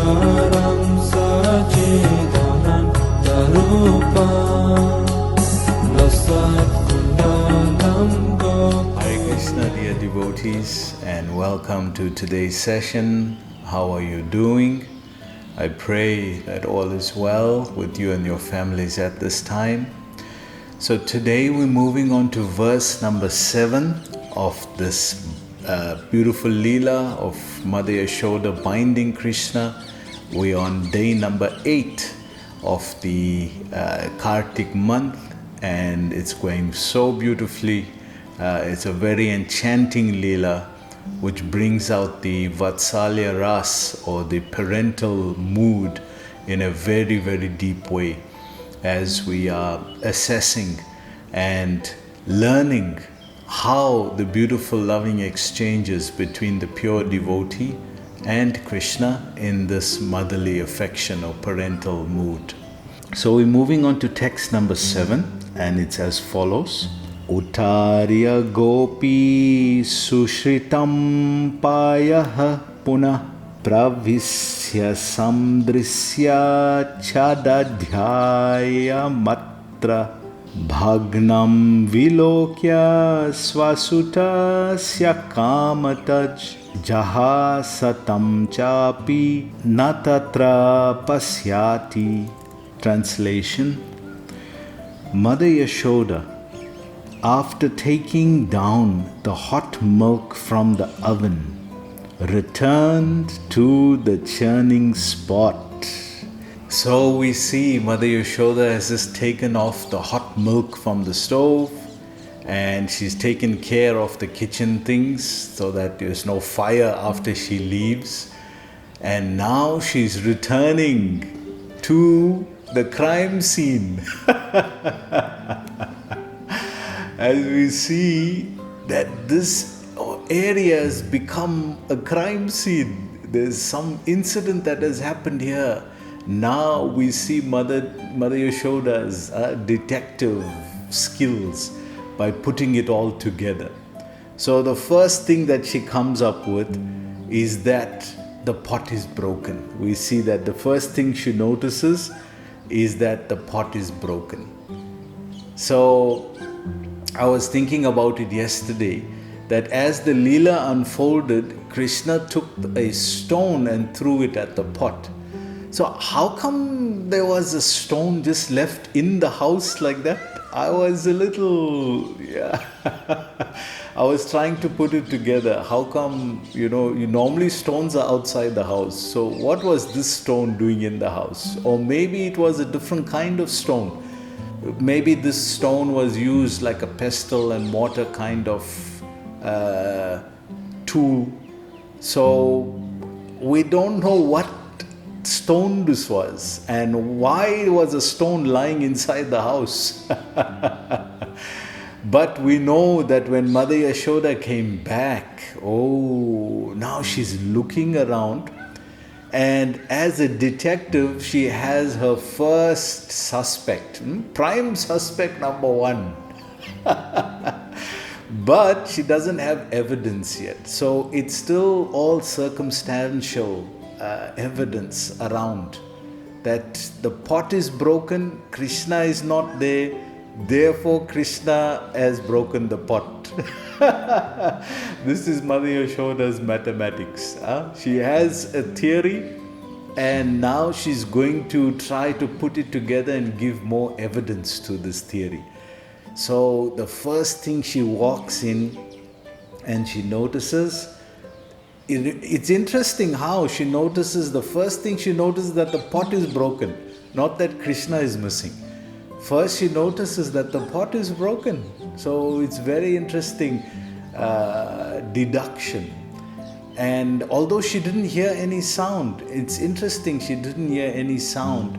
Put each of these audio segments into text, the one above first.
Saram Sachidanand Tarupam Lasat Kundalam Gopam. Hare Krishna, dear devotees, and welcome to today's session. How are you doing? I pray that all is well with you and your families at this time. So today we're moving on to verse number 7 of this beautiful Leela of Mother Yashoda binding Krishna. We're on day number 8 of the Kartika month, and it's going so beautifully. It's a very enchanting Leela which brings out the Vatsalya Ras, or the parental mood, in a very, very deep way, as we are assessing and learning how the beautiful loving exchanges between the pure devotee and Krishna in this motherly affection or parental mood. So we're moving on to text number 7, and it's as follows. Uttarya gopi sushritam payah punah pravisya samdrisya chadadhyaya matra bhagnam vilokya swasutasya kamataj jahasatam chapi natatra pasyati. Translation: Mother Yashoda, after taking down the hot milk from the oven, returned to the churning spot. So we see Mother Yashoda has just taken off the hot milk from the stove, and she's taken care of the kitchen things so that there's no fire after she leaves. And now she's returning to the crime scene. As we see that this area has become a crime scene. There's some incident that has happened here. Now we see Mother Yashoda's detective skills by putting it all together. So the first thing that she comes up with is that the pot is broken. We see that the first thing she notices is that the pot is broken. So I was thinking about it yesterday, that as the Leela unfolded, Krishna took a stone and threw it at the pot. So how come there was a stone just left in the house like that? I was a little, I was trying to put it together. How come, normally stones are outside the house. So what was this stone doing in the house? Or maybe it was a different kind of stone. Maybe this stone was used like a pestle and mortar kind of tool. So we don't know what stone this was and why was a stone lying inside the house. But we know that when Mother Yashoda came back, now she's looking around, and as a detective she has her first suspect, prime suspect number 1. But she doesn't have evidence yet, so it's still all circumstantial evidence around that the pot is broken, Krishna is not there, therefore Krishna has broken the pot. This is Mother Yashoda's mathematics. She has a theory, and now she's going to try to put it together and give more evidence to this theory. So the first thing, she walks in and she notices, it's interesting how she notices, the first thing she notices that the pot is broken, not that Krishna is missing. First she notices that the pot is broken. So it's very interesting deduction. And although she didn't hear any sound, it's interesting, she didn't hear any sound.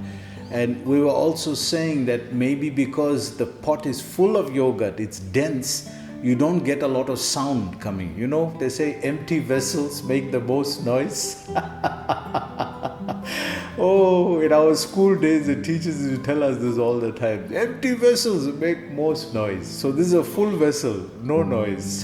And we were also saying that maybe because the pot is full of yogurt, it's dense, you don't get a lot of sound coming. They say empty vessels make the most noise. In our school days, the teachers used to tell us this all the time. Empty vessels make most noise. So this is a full vessel, no noise.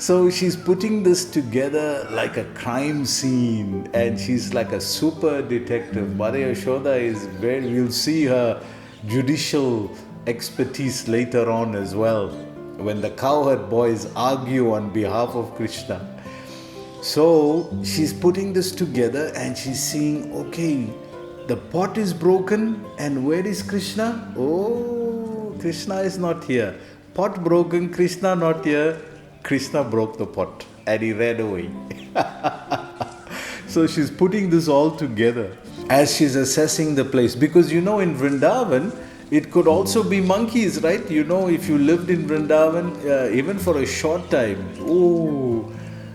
So she's putting this together like a crime scene, and she's like a super detective. Mother Yashoda is very, we'll see her judicial expertise later on as well, when the cowherd boys argue on behalf of Krishna. So she's putting this together and she's seeing, okay, the pot is broken, and where is Krishna? Oh, Krishna is not here. Pot broken, Krishna not here. Krishna broke the pot and he ran away. So she's putting this all together as she's assessing the place. Because in Vrindavan, it could also be monkeys, right? If you lived in Vrindavan, even for a short time,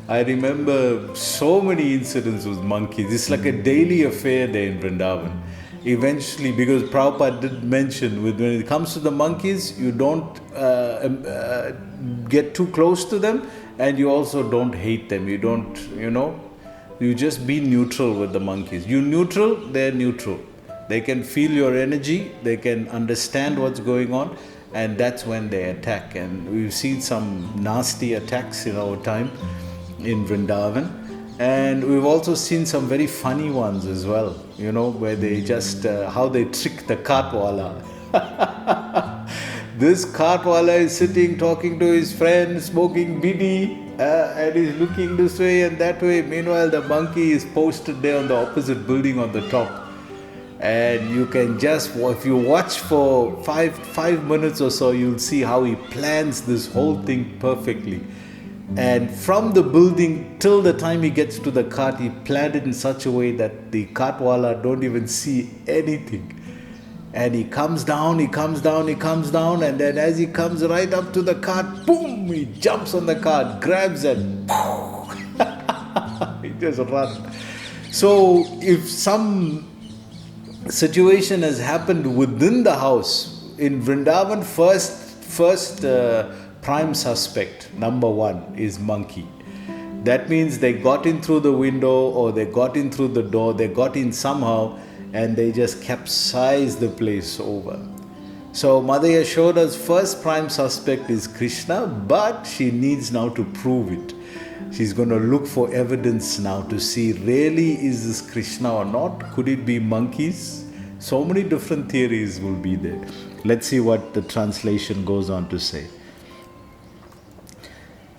I remember so many incidents with monkeys. It's like a daily affair there in Vrindavan. Eventually, because Prabhupada did mention, when it comes to the monkeys, you don't get too close to them, and you also don't hate them. You don't, you just be neutral with the monkeys. You neutral, they're neutral. They can feel your energy, they can understand what's going on, and that's when they attack. And we've seen some nasty attacks in our time in Vrindavan. And we've also seen some very funny ones as well, where they just, how they trick the cartwala. This cartwala is sitting, talking to his friend, smoking bidi, and he's looking this way and that way. Meanwhile, the monkey is posted there on the opposite building on the top. And you can just, if you watch for five minutes or so, you'll see how he plans this whole thing perfectly. And from the building till the time he gets to the cart, he planned it in such a way that the cartwala don't even see anything. And he comes down, and then as he comes right up to the cart, boom, he jumps on the cart, grabs and he just runs. So if some situation has happened within the house, in Vrindavan, first prime suspect, number one, is monkey. That means they got in through the window, or they got in through the door, they got in somehow, and they just capsized the place over. So Mother Yashoda's first prime suspect is Krishna, but she needs now to prove it. She's going to look for evidence now to see, really, is this Krishna or not? Could it be monkeys? So many different theories will be there. Let's see what the translation goes on to say.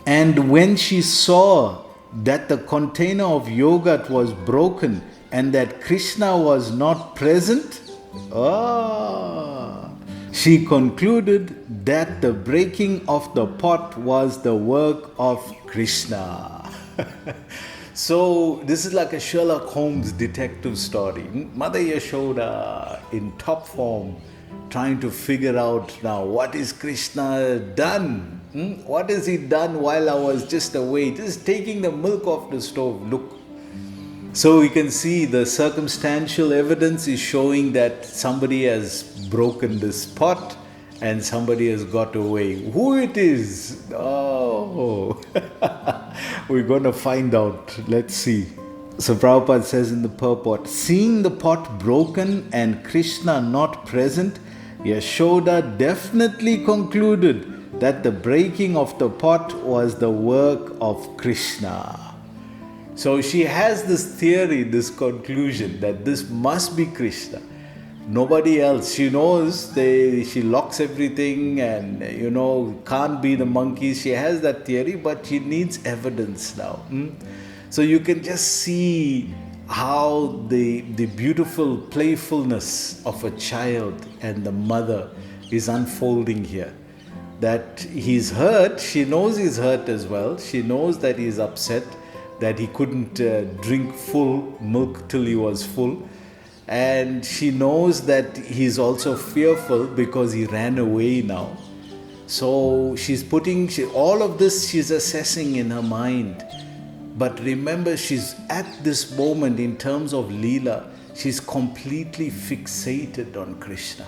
And when she saw that the container of yogurt was broken and that Krishna was not present, she concluded that the breaking of the pot was the work of Krishna. So this is like a Sherlock Holmes detective story. Mother Yashoda in top form, trying to figure out now, what is Krishna done? What has he done while I was just away, just taking the milk off the stove? Look. So we can see the circumstantial evidence is showing that somebody has broken this pot and somebody has got away. Who it is? Oh, we're going to find out. Let's see. So Prabhupada says in the purport, seeing the pot broken and Krishna not present, Yashoda definitely concluded that the breaking of the pot was the work of Krishna. So she has this theory, this conclusion that this must be Krishna. Nobody else. She knows she locks everything and, can't be the monkeys. She has that theory, but she needs evidence now. So you can just see how the beautiful playfulness of a child and the mother is unfolding here. That he's hurt, she knows he's hurt as well. She knows that he's upset, that he couldn't drink full milk till he was full. And she knows that he's also fearful because he ran away now. So she's all of this she's assessing in her mind. But remember, she's at this moment in terms of Leela, she's completely fixated on Krishna.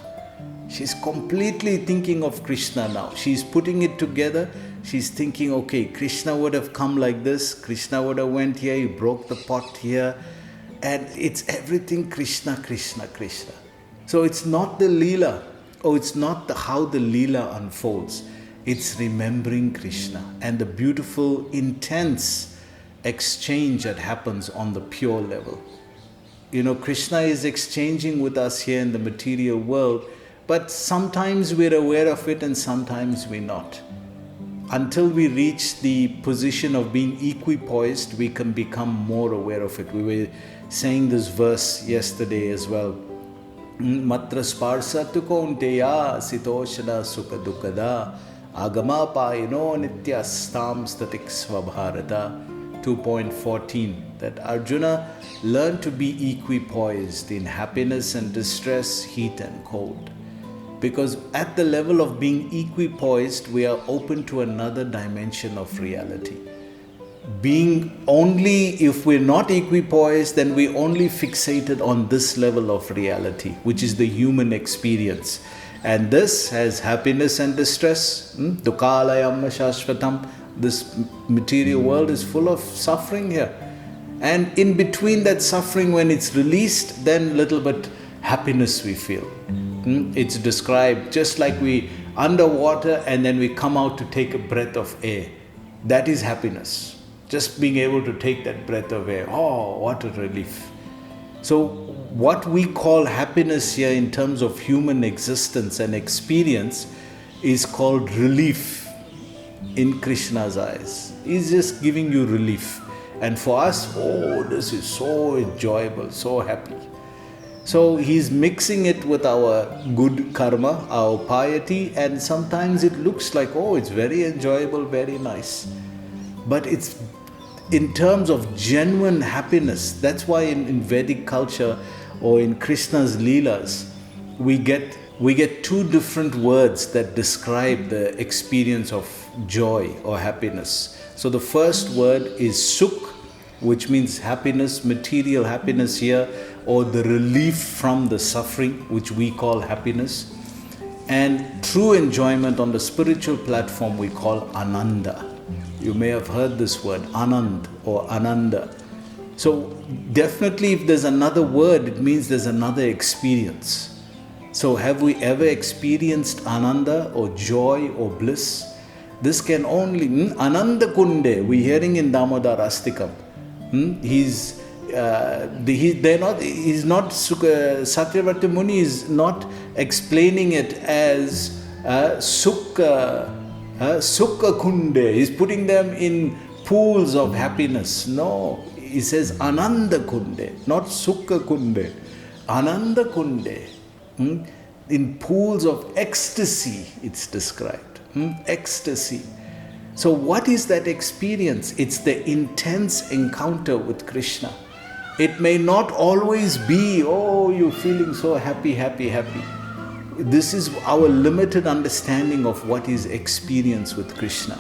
She's completely thinking of Krishna now. She's putting it together. She's thinking, okay, Krishna would have come like this. Krishna would have went here. He broke the pot here. And it's everything Krishna, Krishna, Krishna. So it's not the Leela. It's not how the Leela unfolds. It's remembering Krishna and the beautiful, intense exchange that happens on the pure level. Krishna is exchanging with us here in the material world, but sometimes we're aware of it and sometimes we're not. Until we reach the position of being equipoised, we can become more aware of it. We were saying this verse yesterday as well. Matra sparsa tu kaunteya sitoshana sukha dukada agama payino nityastam statik svabharata. 2.14, that Arjuna learned to be equipoised in happiness and distress, heat and cold. Because at the level of being equipoised, we are open to another dimension of reality. Being only, if we're not equipoised, then we're only fixated on this level of reality, which is the human experience. And this has happiness and distress. Dukalayam shashvatam. This material world is full of suffering here. And in between that suffering, when it's released, then little bit happiness we feel. It's described just like we underwater and then we come out to take a breath of air. That is happiness. Just being able to take that breath of air. Oh, what a relief. So what we call happiness here in terms of human existence and experience is called relief in Krishna's eyes. He's just giving you relief. And for us, oh, this is so enjoyable, so happy. So he's mixing it with our good karma, our piety, and sometimes it looks like, oh, it's very enjoyable, very nice. But it's in terms of genuine happiness. That's why in Vedic culture or in Krishna's Leelas, we get two different words that describe the experience of joy or happiness. So the first word is sukh, which means happiness, material happiness here, or the relief from the suffering, which we call happiness. And true enjoyment on the spiritual platform we call ananda. You may have heard this word, anand or ananda. So definitely if there's another word, it means there's another experience. So have we ever experienced ananda or joy or bliss? This can only, Ananda Kunde, we're hearing in Damodar Astikam. Satyavati Muni is not explaining it as Sukha Kunde. He's putting them in pools of happiness. No, he says Ananda Kunde, not Sukha Kunde. Ananda Kunde. In pools of ecstasy, it's described. Ecstasy. So what is that experience? It's the intense encounter with Krishna. It may not always be, oh, you're feeling so happy. This is our limited understanding of what is experience with Krishna.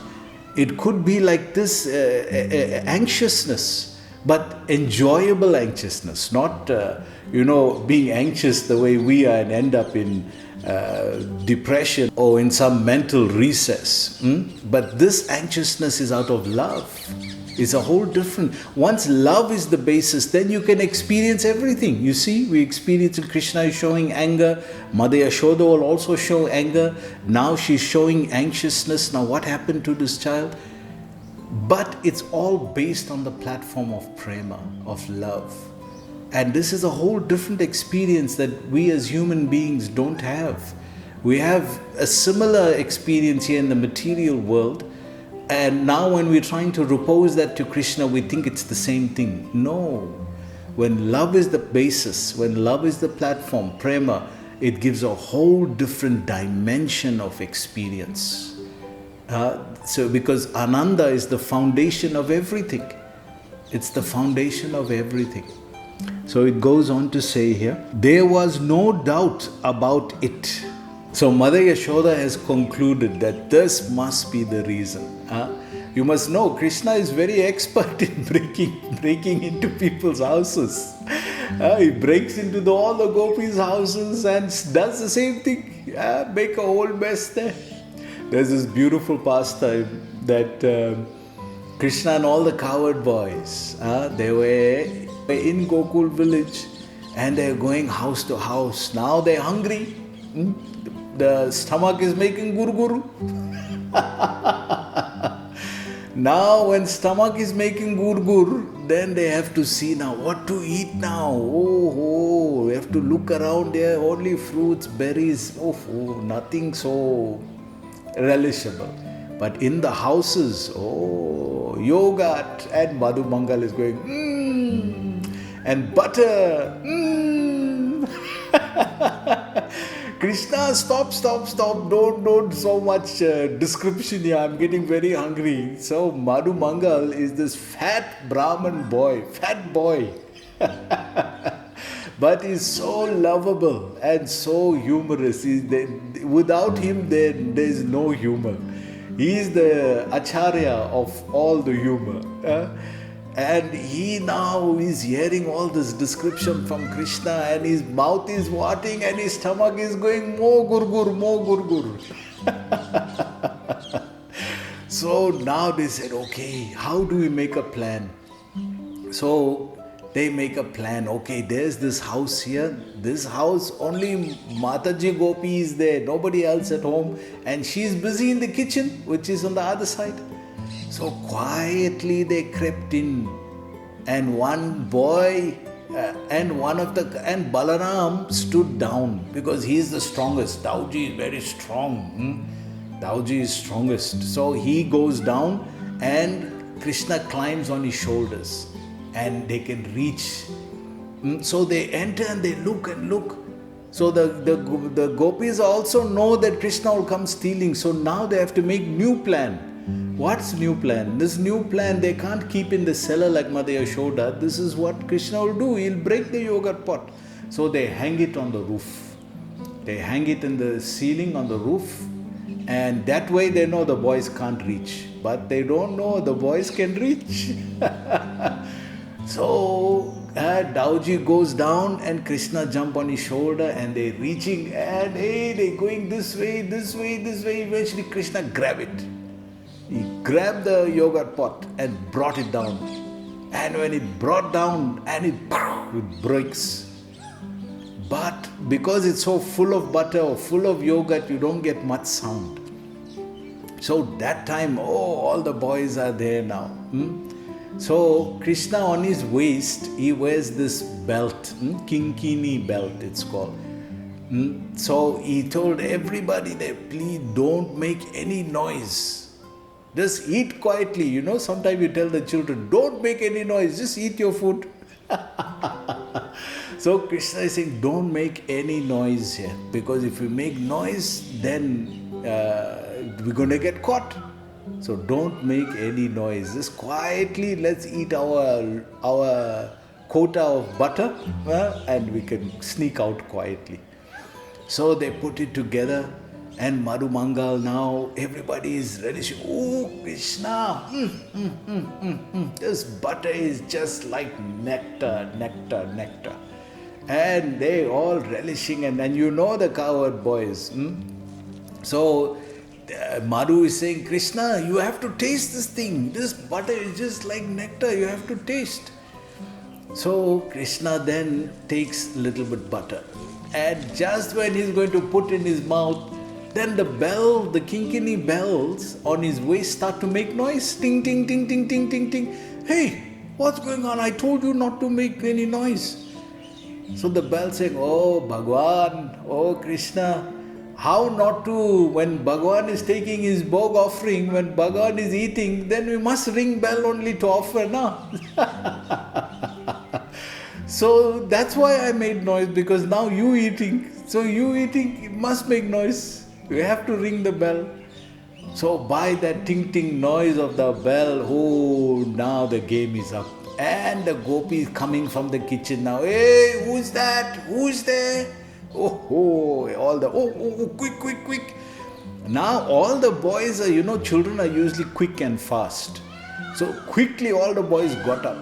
It could be like this anxiousness, but enjoyable anxiousness, not being anxious the way we are and end up in depression or in some mental recess. But this anxiousness is out of love. It's a whole different. Once love is the basis, then you can experience everything. You see, we experience Krishna is showing anger. Mother Yashoda will also show anger. Now she's showing anxiousness. Now what happened to this child? But it's all based on the platform of prema, of love. And this is a whole different experience that we as human beings don't have. We have a similar experience here in the material world. And now when we're trying to repose that to Krishna, we think it's the same thing. No. When love is the basis, when love is the platform, prema, it gives a whole different dimension of experience. So because Ananda is the foundation of everything. It's the foundation of everything. So it goes on to say here, there was no doubt about it. So Mother Yashoda has concluded that this must be the reason. You must know, Krishna is very expert in breaking into people's houses. He breaks into all the gopis' houses and does the same thing. Make a whole mess there. There's this beautiful pastime that Krishna and all the cowherd boys, they were in Gokul village and they're going house to house. Now they're hungry. The stomach is making guru. Now when stomach is making gur, then they have to see now what to eat now. Oh, we have to look around there, only fruits, berries, nothing so relishable. But in the houses, yogurt, and Madhu Mangal is going, and butter, Krishna, stop, don't so much description here, I'm getting very hungry. So Madhu Mangal is this fat Brahmin boy, but he's so lovable and so humorous. Without him, there's no humor. He is the acharya of all the humor. And he now is hearing all this description from Krishna, and his mouth is watering and his stomach is going, more gurgur. So now they said, okay, how do we make a plan? So they make a plan. Okay, there's this house here. This house, only Mataji Gopi is there, nobody else at home, and she's busy in the kitchen, which is on the other side. So quietly they crept in, and one boy and Balaram stood down because he is the strongest. Dauji is very strong. Dauji is strongest. So he goes down and Krishna climbs on his shoulders and they can reach. So they enter and they look. So the gopis also know that Krishna will come stealing. So now they have to make new plan. What's new plan? This new plan they can't keep in the cellar like Mother Yashoda. This is what Krishna will do. He'll break the yogurt pot. So they hang it on the roof. They hang it in the ceiling on the roof. And that way they know the boys can't reach. But they don't know the boys can reach. So Dauji goes down and Krishna jump on his shoulder and they're reaching and they're going this way. Eventually Krishna grab it. He grabbed the yogurt pot and brought it down. And when it brought down and it breaks. But because it's so full of butter or full of yogurt, you don't get much sound. So that time, all the boys are there now. So Krishna on his waist, he wears this belt, kinkini belt it's called. So he told everybody that please don't make any noise. Just eat quietly. Sometimes you tell the children, don't make any noise, just eat your food. So Krishna is saying, don't make any noise here. Because if you make noise, then we're going to get caught. So don't make any noise. Just quietly, let's eat our quota of butter and we can sneak out quietly. So they put it together. And Madhu Mangal now, everybody is relishing. Oh, Krishna, this butter is just like nectar. And they all relishing, and the cowherd boys. So Madhu is saying, Krishna, you have to taste this thing. This butter is just like nectar, you have to taste. So Krishna then takes a little bit butter. And just when he's going to put in his mouth, then the kinkini bells on his waist start to make noise. Ting, ting, ting, ting, ting, ting, ting. Hey, what's going on? I told you not to make any noise. So the bell saying, oh Bhagwan, oh Krishna, how not to, when Bhagwan is taking his bhog offering, when Bhagwan is eating, then we must ring bell only to offer, no? So that's why I made noise, because now you eating. So you eating, it must make noise. We have to ring the bell. So by that ting noise of the bell, now the game is up. And the gopi is coming from the kitchen now. Hey, who's that? Who's there? Quick. Now all the boys are, children are usually quick and fast. So quickly all the boys got up.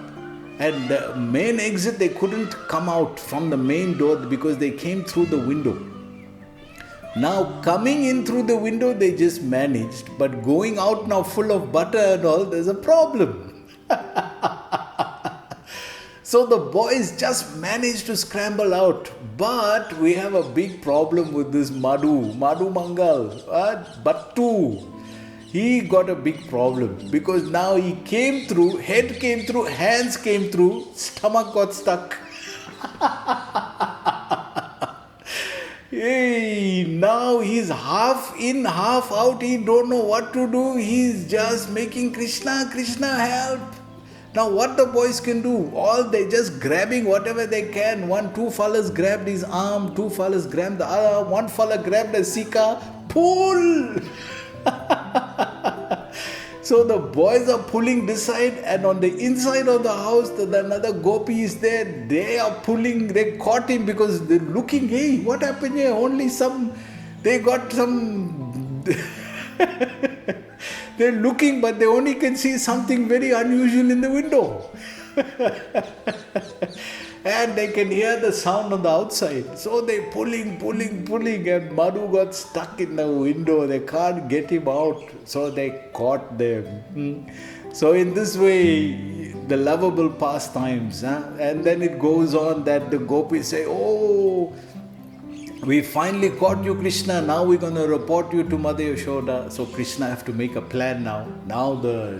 And the main exit, they couldn't come out from the main door because they came through the window. Now coming in through the window, they just managed. But going out now full of butter and all, there's a problem. So the boys just managed to scramble out. But we have a big problem with this Madhu Mangal, Battu. he got a big problem because now he came through, head came through, hands came through, stomach got stuck. Hey, now he's half in, half out. He don't know what to do. He's just making Krishna, Krishna help. Now what the boys can do? All they just grabbing whatever they can. Two fellas grabbed his arm, two fellas grabbed the other, one fella grabbed the Sika, pull. So the boys are pulling this side, and on the inside of the house, another gopi is there. They are pulling, they caught him because they're looking, hey, what happened here? Only they got some, they're looking, but they only can see something very unusual in the window. And they can hear the sound on the outside. So they're pulling, and Madhu got stuck in the window. They can't get him out. So they caught them. So in this way, the lovable pastimes. And then it goes on that the gopis say, oh, we finally caught you, Krishna. Now we're going to report you to Mother Yashoda. So Krishna have to make a plan now. Now the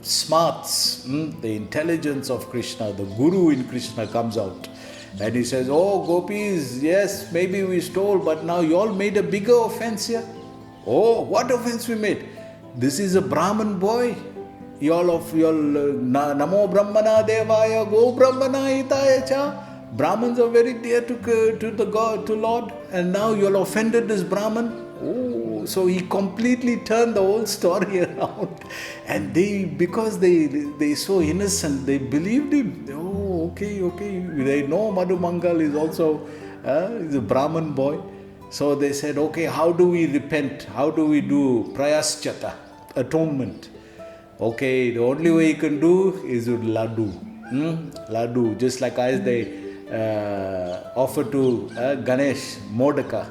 smarts, the intelligence of Krishna, the guru in Krishna comes out. And he says, oh gopis, yes, maybe we stole, but now you all made a bigger offense here. Oh, what offense we made? This is a Brahman boy. Namo Brahmana Devaya Go Brahmana Hitaya Cha. Brahmins are very dear to the God, to Lord. And now you all offended this Brahman. Oh, so he completely turned the whole story around. And because they so innocent, they believed him. Oh, okay. They know Madhu Mangal is also is a Brahman boy. So they said, okay, how do we repent? How do we do prayaschata, atonement? Okay, the only way you can do is with laddu. Laddu, just like as they offer to Ganesh, Modaka.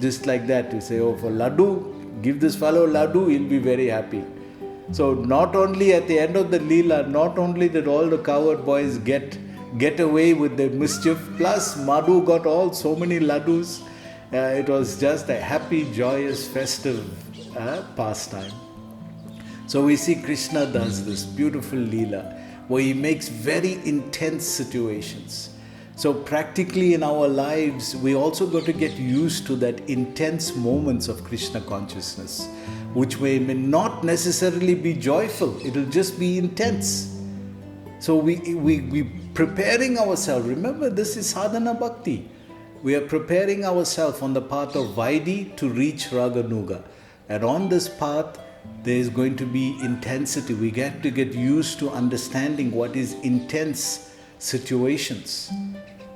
Just like that, you say, oh, for laddu, give this fellow laddu, he'll be very happy. So not only at the end of the Leela, not only did all the coward boys get away with their mischief, plus Madhu got so many laddus. It was just a happy, joyous, festive pastime. So we see Krishna does this beautiful Leela where he makes very intense situations. So practically in our lives, we also got to get used to that intense moments of Krishna consciousness, which may not necessarily be joyful. It will just be intense. So we preparing ourselves. Remember, this is sadhana bhakti. We are preparing ourselves on the path of Vaidhi to reach Raganuga. And on this path, there is going to be intensity. We get to get used to understanding what is intense situations.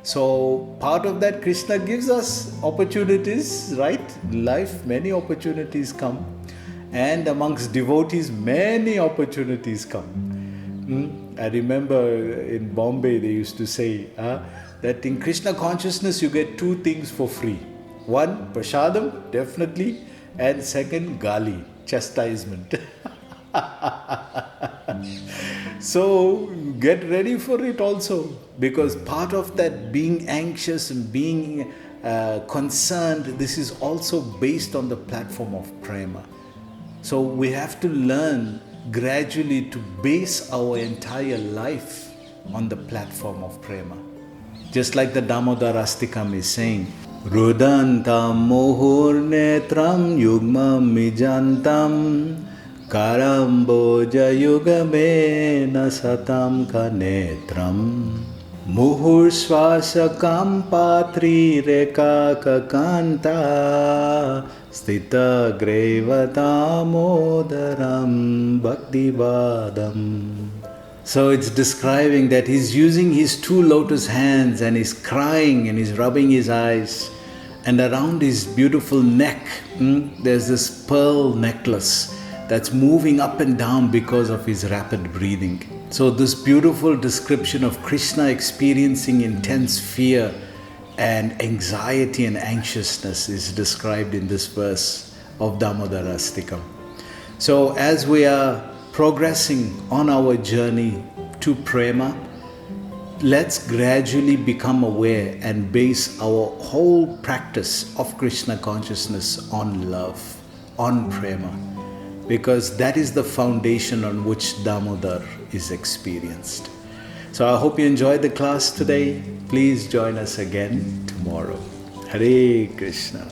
So part of that, Krishna gives us opportunities, right? In life, many opportunities come. And amongst devotees, many opportunities come. I remember in Bombay, they used to say that in Krishna consciousness, you get two things for free. One, prasadam, definitely. And second, gali, chastisement. So get ready for it also, because part of that being anxious and being concerned, this is also based on the platform of prema. So we have to learn gradually to base our entire life on the platform of prema. Just like the Damodarastikam is saying, Rudantam mohur netram yugmam mijantam Karamboja yugame nasatam kanetram Muhur swasakam patri reka kakanta Stita grevatamodaram bhaktivadam. So it's describing that he's using his two lotus hands and he's crying and he's rubbing his eyes. And around his beautiful neck, there's this pearl necklace that's moving up and down because of his rapid breathing. So this beautiful description of Krishna experiencing intense fear and anxiety and anxiousness is described in this verse of Damodarastikam. So as we are progressing on our journey to prema, let's gradually become aware and base our whole practice of Krishna consciousness on love. on prema, because that is the foundation on which Damodar is experienced. So I hope you enjoyed the class today. Please join us again tomorrow. Hare Krishna.